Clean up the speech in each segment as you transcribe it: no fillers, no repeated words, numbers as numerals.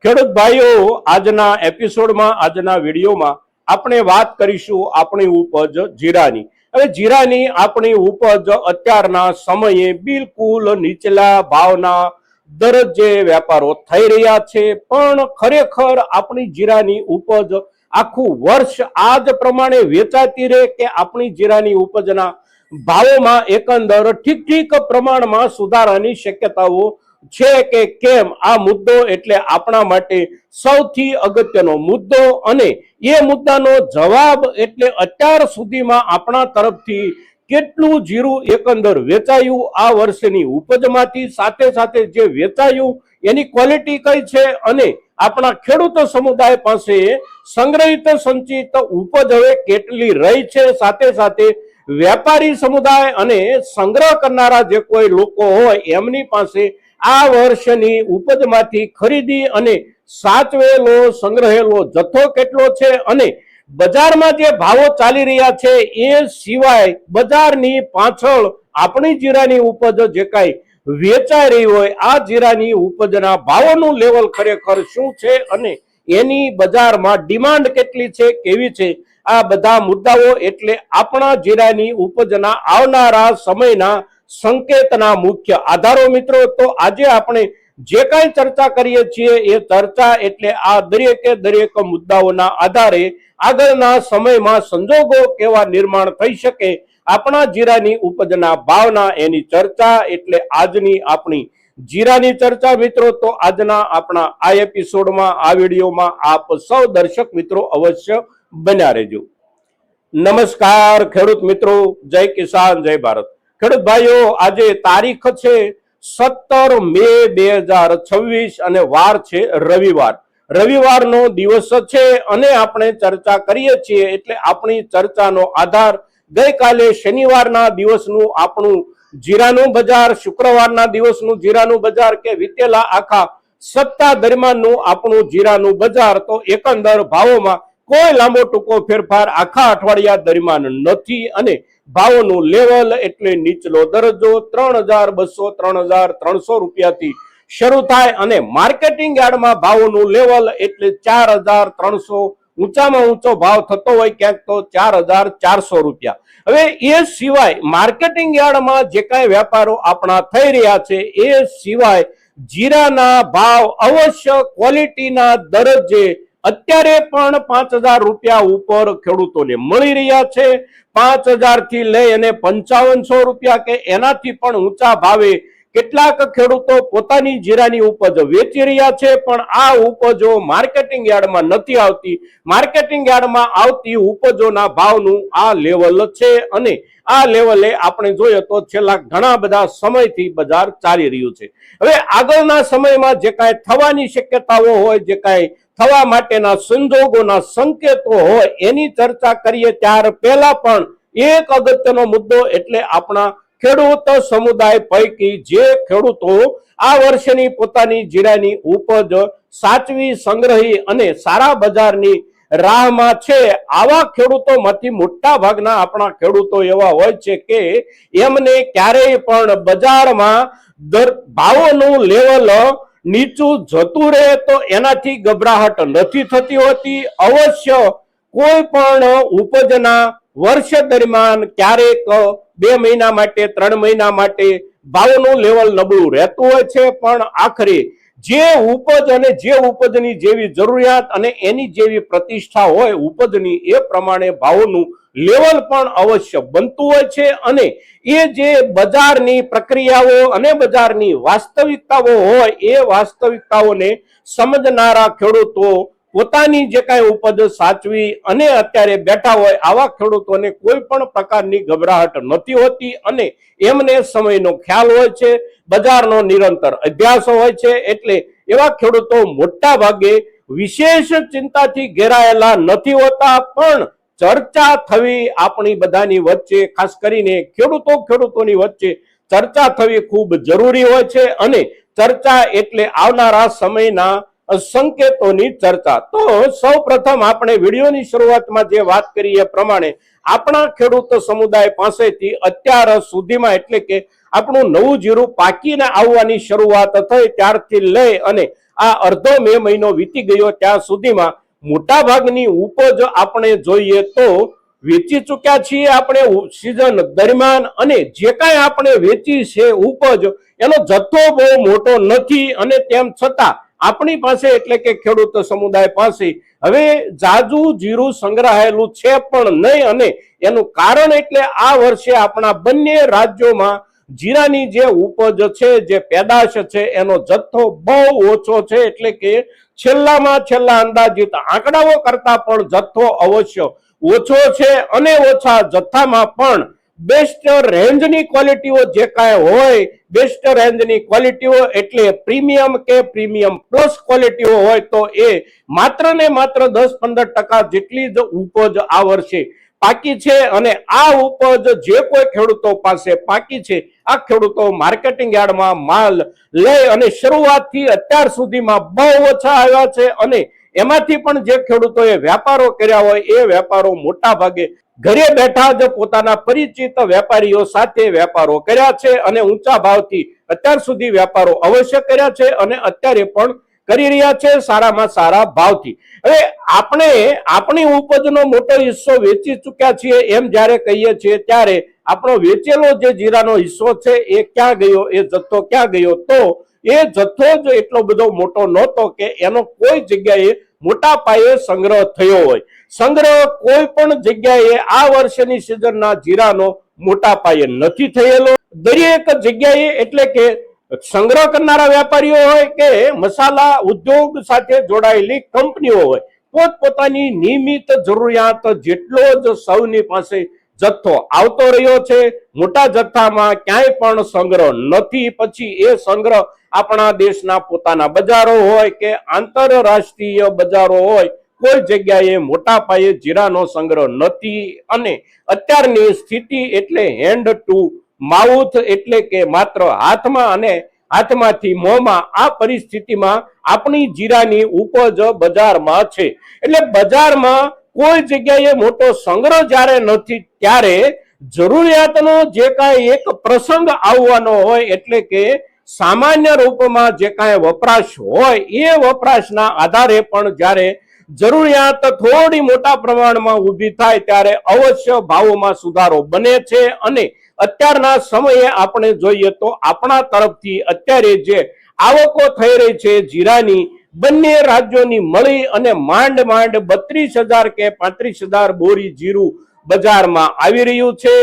ખેડૂત ભાઈઓ, આજના એપિસોડમાં આજના વિડીયોમાં આપણે વાત કરીશું આપણી ઉપજ જીરાની. હવે જીરાની આપણી ઉપજ અત્યારના સમયે બિલકુલ નીચલા ભાવના દરજ્જે વેપારો થઈ રહ્યા છે, પણ ખરેખર આપણી જીરાની ઉપજ આખું વર્ષ આ જ પ્રમાણે વેચાતી રહે કે આપણી જીરાની ઉપજના ભાવોમાં એકંદર ઠીક પ્રમાણમાં સુધારાની શક્યતાઓ છે કે કેમ? આ મુદ્દો એટલે આપણા માટે સૌથી અગત્યનો મુદ્દો, અને એ મુદ્દાનો જવાબ એટલે અત્યાર સુધીમાં આપણા તરફથી કેટલું જીરું એકંદર વેચાયું આ વર્ષની ઉપજમાંથી, સાથે સાથે જે વેચાયું એની ક્વોલિટી કઈ છે, અને આપણા ખેડૂત સમુદાય પાસે સંગ્રહિત સંચિત ઉપજ હવે કેટલી રહી છે, સાથે સાથે વેપારી સમુદાય અને સંગ્રહ કરનારા જે કોઈ લોકો હોય એમની પાસે આ વર્ષની ઉપજમાંથી ખરીદી અને સાચવેલો સંગ્રહેલો જથ્થો કેટલો છે, અને બજારમાં જે ભાવો ચાલી રહ્યા છે એ સિવાય બજારની પાછળ આપણી જીરાની ઉપજ જે કાંઈ વેચાઈ રહી હોય આ જીરાની ઉપજના ભાવોનું લેવલ ખરેખર શું છે અને એની બજારમાં ડિમાન્ડ કેટલી છે, કેવી છે, આ બધા મુદ્દાઓ એટલે આપણા જીરાની ઉપજના આવનારા સમયના સંકેતના મુખ્ય આધારો. મિત્રો, તો આજે આપણે જે કાંઈ ચર્ચા કરીએ છીએ એ ચર્ચા એટલે આ દરેક મુદ્દાઓના આધારે આગળના સમયમાં સંજોગો કેવા નિર્માણ થઈ શકે આપણા જીરાની ઉપજના ભાવના, એની ચર્ચા એટલે આજની આપણી જીરાની ચર્ચા. મિત્રો, તો આજના આપણા આ એપિસોડમાં, આ વિડીયોમાં આપ સૌ દર્શક મિત્રો અવશ્ય બન્યા રહેજો. નમસ્કાર ખેડૂત મિત્રો, જય કિસાન, જય ભારત. ખેડૂત ભાઈઓ, આજે તારીખ છે 17 મે 2026 અને વાર છે રવિવાર. રવિવારનો દિવસ છે અને આપણે ચર્ચા કરીએ છીએ એટલે આપણી ચર્ચાનો આધાર ગઈકાલે શનિવારના દિવસનું આપણું જીરાનું બજાર, શુક્રવારના દિવસનું જીરાનું બજાર કે વીતેલા આખા સપ્તાહ દરમિયાનનું આપણું જીરાનું બજાર, તો એકંદર ભાવોમાં કોઈ લાંબો ટૂંકો ફેરફાર આખા અઠવાડિયા દરમિયાન નથી, અને ભાવોનું લેવલ એટલે નીચલો દરજ્જો 3200 3300 રૂપિયાથી શરૂ થાય, અને માર્કેટિંગ યાર્ડમાં ભાવોનું લેવલ એટલે 4300, ઊંચામાં ઊંચો ભાવ થતો હોય ક્યાંક તો 4400 રૂપિયા. હવે એ સિવાય માર્કેટિંગ યાર્ડમાં જે કાંઈ વેપારો આપણા થઈ રહ્યા છે એ સિવાય જીરાના ભાવ અવશ્ય ક્વોલિટીના દરજ્જે અત્યારે પણ 5000 રૂપિયા ઉપર ખેડૂતોને મળી રહ્યા છે. 5000 થી લઈ અને 5500 રૂપિયા કે એનાથી પણ ઊંચા ભાવે કેટલાક ખેડૂતો પોતાની જીરાની ઉપજ વેચી રહ્યા છે, પણ આ ઉપજો માર્કેટિંગ યાર્ડમાં નથી આવતી. માર્કેટિંગ યાર્ડમાં આવતી ઉપજોના ભાવનું આ લેવલ છે, અને આ લેવલે આપણે જોઈએ તો છેલ્લા ઘણા બધા સમયથી બજાર ચાલી રહ્યું છે. હવે આગળના સમયમાં જે કાંઈ થવાની શક્યતાઓ હોય, જે કાંઈ થવા માટેના સંજોગોના સંકેતો હોય એની ચર્ચા કરીએ ત્યાર પહેલા પણ એક અગત્યનો મુદ્દો એટલે આપણા ખેડૂત સમુદાય પૈકી જે ખેડૂતો આ વર્ષની પોતાની જીરાની ઉપજ સાચવી, સંગ્રહી અને સારા બજારની રાહમાં છે, આવા ખેડૂતોમાંથી મોટા ભાગના આપણા ખેડૂતો એવા હોય છે કે એમને ક્યારેય પણ બજારમાં ભાવોનું લેવલ નીચું જતું રહે તો એનાથી ગભરાહટ નથી થતી હોતી. અવશ્ય કોઈ પણ ઉપજના વર્ષ દરમિયાન ક્યારેક 2 મહિના માટે, 3 મહિના માટે ભાવનું લેવલ નબળું રહેતું હોય છે, પણ આખરે જે ઉપજ અને જે ઉપજની જેવી જરૂરિયાત અને એની જેવી પ્રતિષ્ઠા હોય ઉપજની, એ પ્રમાણે ભાવોનું લેવલ પણ અવશ્ય બનતું હોય છે, અને એ જે બજારની પ્રક્રિયાઓ અને બજારની વાસ્તવિકતાઓ હોય એ વાસ્તવિકતાઓને સમજનારા ખેડૂતો પોતાની જે કાંઈ ઉપજ સાચવી અને અત્યારે બેઠા હોય આવા ખેડૂતોને કોઈ પણ પ્રકારની ગભરાહટ નથી હોતી, અને એમને સમયનો ખ્યાલ હોય છે, બજારનો નિરંતર અભ્યાસ હોય છે, એટલે એવા ખેડૂતો મોટા ભાગે વિશેષ ચિંતાથી ઘેરાયેલા નથી હોતા. પણ ચર્ચા થવી આપણી બધાની વચ્ચે, ખાસ કરીને ખેડૂતોની વચ્ચે ચર્ચા થવી ખૂબ જરૂરી હોય છે, અને ચર્ચા એટલે આવનારા સમયના સંકેતોની ચર્ચા. તો સૌ પ્રથમ આપણે વિડીયોની શરૂઆતમાં જે વાત કરી એ પ્રમાણે આપણા ખેડૂત સમુદાય પાસેથી અત્યાર સુધીમાં એટલે કે આપણું નવું જીરું પાકીને આવવાની શરૂઆત થઈ ત્યારથી લઈ અને આ અડધો મે મહિનો વીતી ગયો ત્યાં સુધીમાં મોટા ભાગની ઉપજ આપણે જોઈએ તો વેચી ચૂક્યા છીએ આપણે સિઝન દરમિયાન, અને જે કાંઈ આપણે વેચી છે ઉપજ એનો જથ્થો બહુ મોટો નથી, અને તેમ છતાં આપણી પાસે એટલે કે ખેડૂત સમુદાય પાસે હવે જાજુ જીરું સંગ્રહાયેલું છે પણ નહીં, અને એનું કારણ એટલે આ વર્ષે આપણા બંને રાજ્યોમાં જીરાની જે ઉપજ છે, જે પેદાશ છે, એનો જથ્થો બહુ ઓછો છે, એટલે કે છેલ્લામાં છેલ્લા અંદાજિત આંકડાઓ કરતા પણ જથ્થો અવશ્ય ઓછો છે, અને ઓછા જથ્થામાં પણ બેસ્ટ રેન્જની ક્વોલિટીઓ જે કાંઈ હોય, બેસ્ટ રેન્જની ક્વોલિટીઓ એટલે પ્રીમિયમ કે પ્રીમિયમ પ્લસ ક્વોલિટીઓ હોય તો એ માત્ર ને માત્ર 10-15% જેટલી જ ઉપજ આ વર્ષે પાકી છે, અને આ ઉપજ જે કોઈ ખેડૂતો પાસે પાકી છે આ ખેડૂતો માર્કેટિંગ યાર્ડમાં માલ લઈ અને શરૂઆતથી અત્યાર સુધીમાં બહુ ઓછા આવ્યા છે, અને એમાંથી પણ જે ખેડૂતોએ વ્યાપારો કર્યા હોય એ વ્યાપારો મોટા ભાગે ઘરે બેઠા જ પોતાના પરિચિત વેપારીઓ સાથે વેપારો કર્યા છે, અને ઊંચા ભાવથી અત્યાર સુધી વેપારો અવશ્ય કર્યા છે, અને અત્યારે પણ કરી રહ્યા છે સારામાં સારા ભાવથી. હવે આપણે આપણી ઉપજનો મોટો હિસ્સો વેચી ચૂક્યા છીએ એમ જ્યારે કહીએ છીએ ત્યારે આપણો વેચેલો જે જીરાનો હિસ્સો છે એ ક્યાં ગયો, એ જથ્થો ક્યાં ગયો? તો એ જથ્થો જ એટલો બધો મોટો નહોતો કે એનો કોઈ જગ્યાએ મોટા પાયે સંગ્રહ થયો હોય. સંગ્રહ કોઈ પણ જગ્યાએ આ વર્ષની સિઝનના જીરાનો મોટા પાયે નથી થયેલો. દરેક જગ્યાએ એટલે કે સંગ્રહ કરનારા વેપારીઓ હોય કે મસાલા ઉદ્યોગ સાથે જોડાયેલી કંપનીઓ હોય, પોતપોતાની નિયમિત જરૂરિયાત જેટલો જ સૌની પાસે જથ્થો આવતો રહ્યો છે. મોટા જથ્થામાં ક્યાંય પણ સંગ્રહ નથી. પછી એ સંગ્રહ આપણા દેશના પોતાના બજારો હોય કે આંતરરાષ્ટ્રીય બજારો હોય, કોઈ જગ્યાએ મોટા પાયે જીરાનો સંગ્રહ નથી, અને અત્યારની સ્થિતિ એટલે હેન્ડ ટુ માઉથ એટલે કે માત્ર હાથમાં અને હાથમાંથી મોંમાં, આ પરિસ્થિતિમાં આપણી જીરાની ઉપજ બજારમાં છે. એટલે બજારમાં કોઈ જગ્યાએ મોટો સંગ્રહ જ્યારે નથી ત્યારે જરૂરિયાતનો જે કાંઈ એક પ્રસંગ આવવાનો હોય એટલે કે સામાન્ય રૂપમાં જે કાંઈ વપરાશ હોય એ વપરાશના આધારે પણ જ્યારે જરૂરિયાત થોડી મોટા પ્રમાણમાં ઊભી થાય ત્યારે અવશ્ય ભાવોમાં સુધારો બને છે. અને અત્યારના સમયે આપણે જોઈએ તો આપણા તરફથી અત્યારે જે આવકો થઈ રહી છે જીરાની બંને રાજ્યોની મળી અને માંડ 32,000 કે 35,000 બોરી જીરું બજારમાં આવી રહ્યું છે.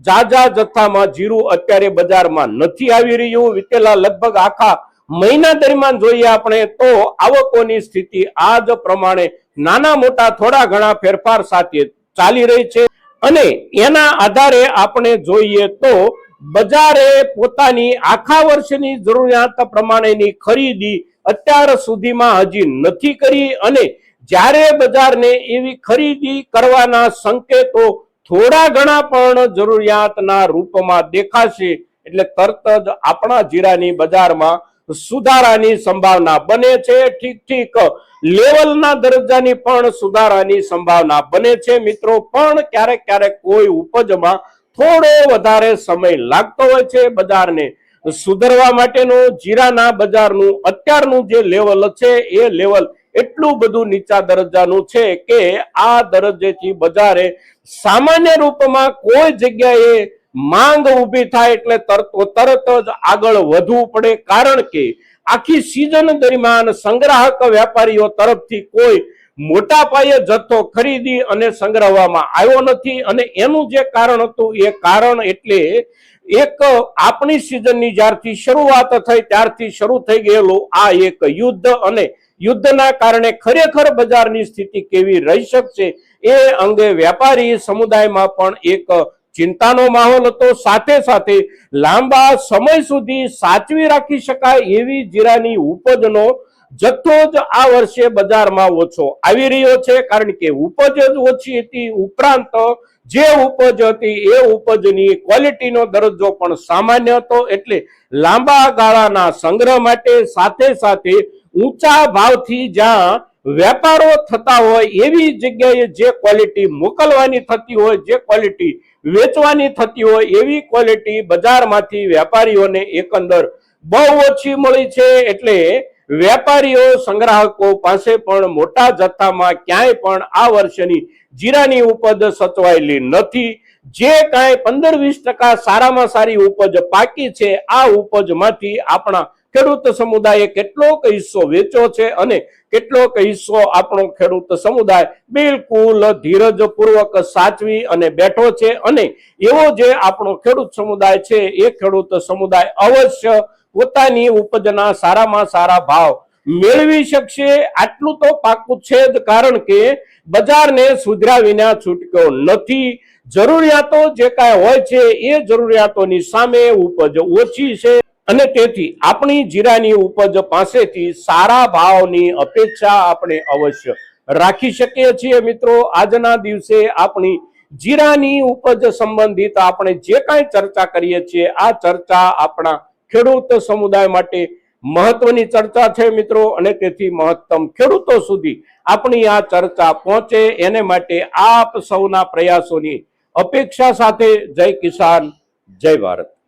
જાજા જથ્થામાં જીરું અત્યારે બજારમાં નથી આવી રહ્યું. વિતેલા લગભગ આખા મહિના દરમિયાન જોઈએ આપણે તો આવકોની સ્થિતિ આ જ પ્રમાણે નાના મોટા થોડા ઘણા ફેરફાર સાથે ચાલી રહી છે, અને એના આધારે આપણે જોઈએ તો બજારે પોતાની આખા વર્ષની જરૂરિયાત પ્રમાણેની ખરીદી અત્યાર સુધીમાં હજી નથી કરી, અને જ્યારે બજારને એવી ખરીદી કરવાના સંકેતો થોડા ઘણા પણ જરૂરિયાતના રૂપમાં દેખાશે એટલે તરત જ આપણા જીરાની બજારમાં સુધારાની સંભાવના બને છે. ઠીક લેવલના દરજ્જાની પણ સુધારાની સંભાવના બને છે મિત્રો, પણ ક્યારેક ક્યારેક કોઈ ઉપજમાં થોડો વધારે સમય લાગતો હોય છે બજારને સુધરવા માટેનો. જીરાના બજારનું અત્યારનું જે લેવલ છે એ લેવલ એટલું બધું નીચા દરજ્જાનું છે કે આ દરજ્જેથી બજારે સામાન્ય રૂપમાં કોઈ જગ્યાએ માંગ ઊભી થાય એટલે તરત જ આગળ વધવું પડે, કારણ કે આખી સિઝન દરમિયાન સંગ્રાહક વેપારીઓ તરફથી કોઈ મોટા પાયે જથ્થો ખરીદી અને સંગ્રહવામાં આવ્યો નથી. અને એનું જે કારણ હતું એ કારણ એટલે એક આપણી સિઝનની જ્યારથી શરૂઆત થઈ ત્યારથી શરૂ થઈ ગયેલું આ એક યુદ્ધ, અને યુદ્ધના કારણે ખરેખર બજારની સ્થિતિ કેવી રહી શકશે એ અંગે વેપારી સમુદાયમાં પણ એક ચિંતાનો માહોલ હતો. સાથે સાથે લાંબા સમય સુધી સાચવી રાખી શકાય એવી જીરાની ઉપજનો જથ્થો જ આ વર્ષે બજારમાં ઓછો આવી રહ્યો છે, કારણ કે ઉપજ જ ઓછી હતી. ઉપરાંત જે ઉપજ હતી એ ઉપજની ક્વોલિટીનો દરજ્જો પણ સામાન્ય હતો, એટલે લાંબા ગાળાના સંગ્રહ માટે સાથે સાથે ઊંચા ભાવથી જ્યાં વેપારો થતા હોય એવી જગ્યાએ જે ક્વોલિટી મોકલવાની થતી હોય, જે ક્વોલિટી વેચવાની થતી હોય એવી ક્વોલિટી બજારમાંથી વેપારીઓને એકંદર બહુ ઓછી મળી છે. એટલે વેપારીઓ સંગ્રાહકો પાસે પણ મોટા જથ્થામાં ક્યાંય પણ આ વર્ષની જીરાની ઉપજ સચવાયેલી નથી. જે કાંઈ 15-20% સારામાં સારી ઉપજ પાકી છે, આ ઉપજમાંથી આપણા ખેડૂત સમુદાયે કેટલોક હિસ્સો વેચ્યો છે અને કેટલોક હિસ્સો આપણો ખેડૂત સમુદાય બિલકુલ ધીરજપૂર્વક સાચવી અને બેઠો છે. અને એવો જે આપણો ખેડૂત સમુદાય છે, એ ખેડૂત સમુદાય અવશ્ય પોતાની ઉપજના સારામાં સારા ભાવ મેળવી શકશે. આટલું તો પાકું છે જ, કારણ કે બજારને સુધર્યા વિના છૂટકો નથી. જરૂરિયાતો જે કાંઈ હોય છે એ જરૂરિયાતોની સામે ઉપજ ઓછી છે અને તેથી આપણી જીરાની ઉપજ પાસેથી સારા ભાવની અપેક્ષા આપણે અવશ્ય રાખી શકીએ છીએ. મિત્રો, આજના દિવસે આપણી જીરાની ઉપજ સંબંધિત આપણે જે કાંઈ ચર્ચા કરીએ છીએ, આ ચર્ચા આપણા ખેડૂત સમુદાય માટે મહત્વની ચર્ચા છે મિત્રો, અને તેથી મહત્તમ ખેડૂતો સુધી આપણી આ ચર્ચા પહોંચે એને માટે આપ સૌના પ્રયાસોની અપેક્ષા સાથે જય કિસાન, જય ભારત.